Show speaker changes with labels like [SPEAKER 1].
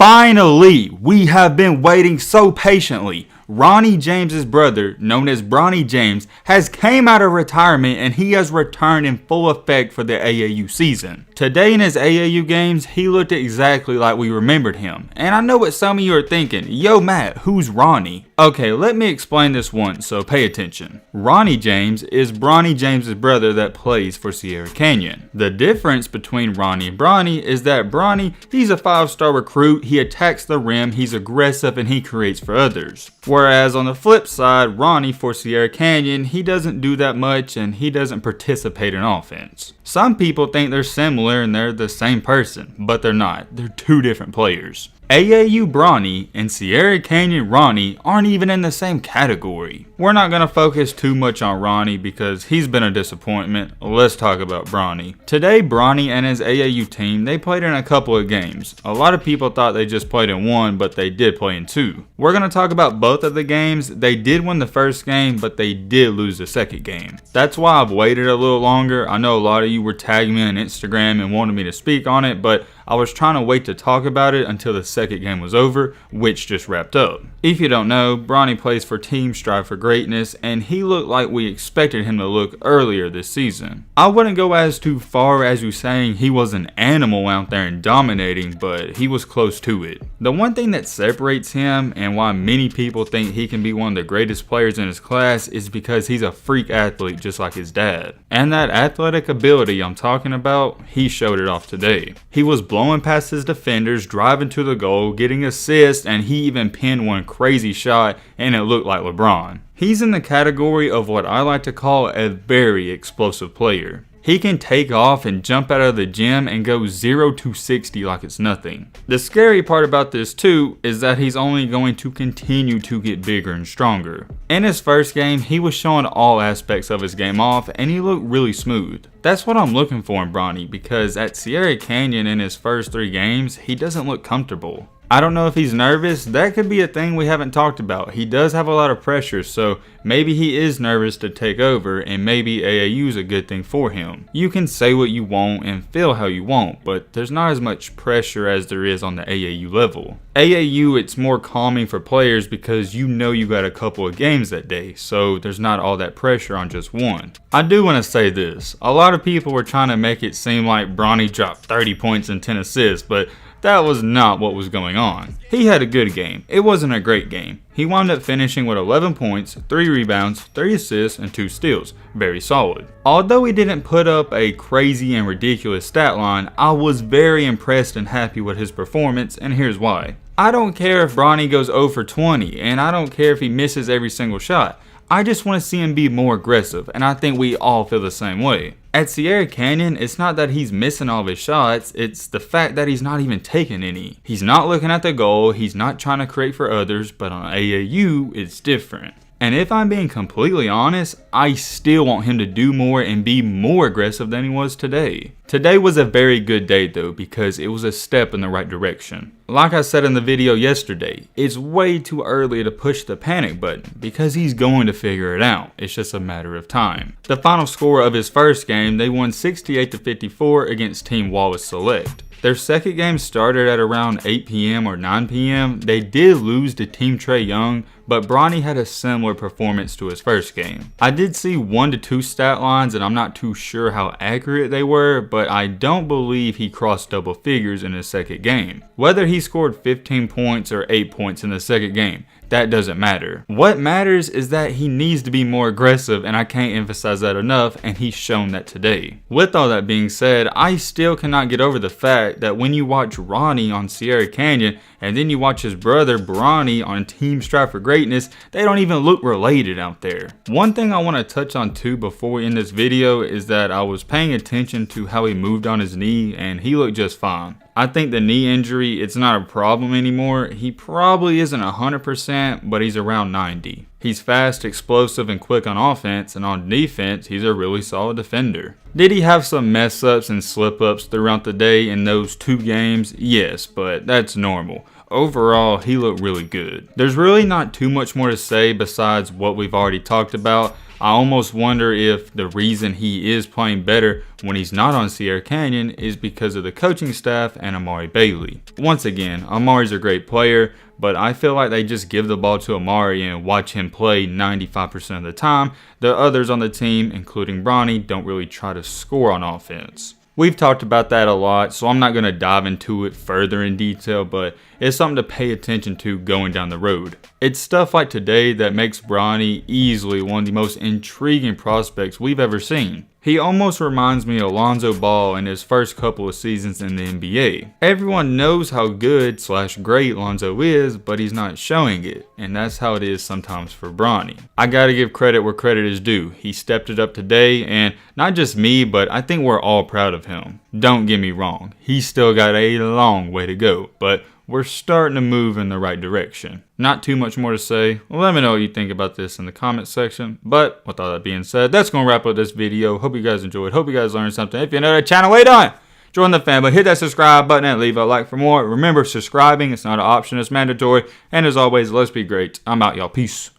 [SPEAKER 1] Finally, we have been waiting so patiently. Ronny James's brother, known as Bronny James, has came out of retirement and he has returned in full effect for the AAU season. Today in his AAU games, he looked exactly like we remembered him. And I know what some of you are thinking, yo Matt, who's Ronny? Okay, let me explain this once, so pay attention. Ronny James is Bronny James's brother that plays for Sierra Canyon. The difference between Ronny and Bronny is that Bronny, he's a 5-star recruit, he attacks the rim, he's aggressive, and he creates for others. Whereas on the flip side, Ronny for Sierra Canyon, he doesn't do that much and he doesn't participate in offense. Some people think they're similar and they're the same person, but they're not. They're two different players. AAU Bronny and Sierra Canyon Ronny aren't even in the same category. We're not going to focus too much on Ronny because he's been a disappointment. Let's talk about Bronny. Today, Bronny and his AAU team, they played in a couple of games. A lot of people thought they just played in one, but they did play in two. We're going to talk about both of the games. They did win the first game, but they did lose the second game. That's why I've waited a little longer. I know a lot of you were tagging me on Instagram and wanted me to speak on it, but I was trying to wait to talk about it until the second game was over, which just wrapped up. If you don't know, Bronny plays for Team Strive for Greatness, and he looked like we expected him to look earlier this season. I wouldn't go as too far as you saying he was an animal out there and dominating, but he was close to it. The one thing that separates him and why many people think he can be one of the greatest players in his class is because he's a freak athlete just like his dad. And that athletic ability I'm talking about, he showed it off today. He was blowing past his defenders, driving to the goal, getting assists, and he even pinned one crazy shot and it looked like LeBron. He's in the category of what I like to call a very explosive player. He can take off and jump out of the gym and go 0 to 60 like it's nothing. The scary part about this too is that he's only going to continue to get bigger and stronger. In his first game, he was showing all aspects of his game off and he looked really smooth. That's what I'm looking for in Bronny because at Sierra Canyon in his first 3 games, he doesn't look comfortable. I don't know if he's nervous. That could be a thing we haven't talked about. He does have a lot of pressure, so maybe he is nervous to take over and maybe AAU is a good thing for him. You can say what you want and feel how you want, but there's not as much pressure as there is on the AAU level. AAU, it's more calming for players because you know you got a couple of games that day, so there's not all that pressure on just one. I do want to say this. A lot of people were trying to make it seem like Bronny dropped 30 points and 10 assists, but that was not what was going on. He had a good game. It wasn't a great game. He wound up finishing with 11 points, 3 rebounds, 3 assists, and 2 steals. Very solid. Although he didn't put up a crazy and ridiculous stat line, I was very impressed and happy with his performance, and here's why. I don't care if Bronny goes 0 for 20, and I don't care if he misses every single shot. I just want to see him be more aggressive, and I think we all feel the same way. At Sierra Canyon, it's not that he's missing all of his shots, it's the fact that he's not even taking any. He's not looking at the goal, he's not trying to create for others, but on AAU, it's different. And if I'm being completely honest, I still want him to do more and be more aggressive than he was today. Today was a very good day though because it was a step in the right direction. Like I said in the video yesterday, it's way too early to push the panic button because he's going to figure it out. It's just a matter of time. The final score of his first game, they won 68-54 against Team Wallace Select. Their second game started at around 8 p.m. or 9 p.m. They did lose to Team Trey Young, but Bronny had a similar performance to his first game. I did see 1 to 2 stat lines and I'm not too sure how accurate they were, but I don't believe he crossed double figures in his second game. Whether he scored 15 points or 8 points in the second game, that doesn't matter. What matters is that he needs to be more aggressive and I can't emphasize that enough and he's shown that today. With all that being said, I still cannot get over the fact that when you watch Ronny on Sierra Canyon and then you watch his brother Bronny on Team Strive for Greatness, they don't even look related out there. One thing I want to touch on too before we end this video is that I was paying attention to how he moved on his knee and he looked just fine. I think the knee injury, it's not a problem anymore. He probably isn't 100%, but he's around 90. He's fast, explosive, and quick on offense, and on defense, he's a really solid defender. Did he have some mess ups and slip ups throughout the day in those 2 games? Yes, but that's normal. Overall, he looked really good. There's really not too much more to say besides what we've already talked about. I almost wonder if the reason he is playing better when he's not on Sierra Canyon is because of the coaching staff and Amari Bailey. Once again, Amari's a great player, but I feel like they just give the ball to Amari and watch him play 95% of the time. The others on the team, including Bronny, don't really try to score on offense. We've talked about that a lot, so I'm not going to dive into it further in detail, but it's something to pay attention to going down the road. It's stuff like today that makes Bronny easily one of the most intriguing prospects we've ever seen. He almost reminds me of Lonzo Ball in his first couple of seasons in the NBA. Everyone knows how good / great Lonzo is, but he's not showing it, and that's how it is sometimes for Bronny. I gotta give credit where credit is due. He stepped it up today, and not just me, but I think we're all proud of him. Don't get me wrong, he's still got a long way to go, but we're starting to move in the right direction. Not too much more to say. Let me know what you think about this in the comment section. But with all that being said, that's going to wrap up this video. Hope you guys enjoyed. Hope you guys learned something. If you're new to the channel, wait on. Join the family. Hit that subscribe button and leave a like for more. Remember, subscribing, it's not an option. It's mandatory. And as always, let's be great. I'm out, y'all. Peace.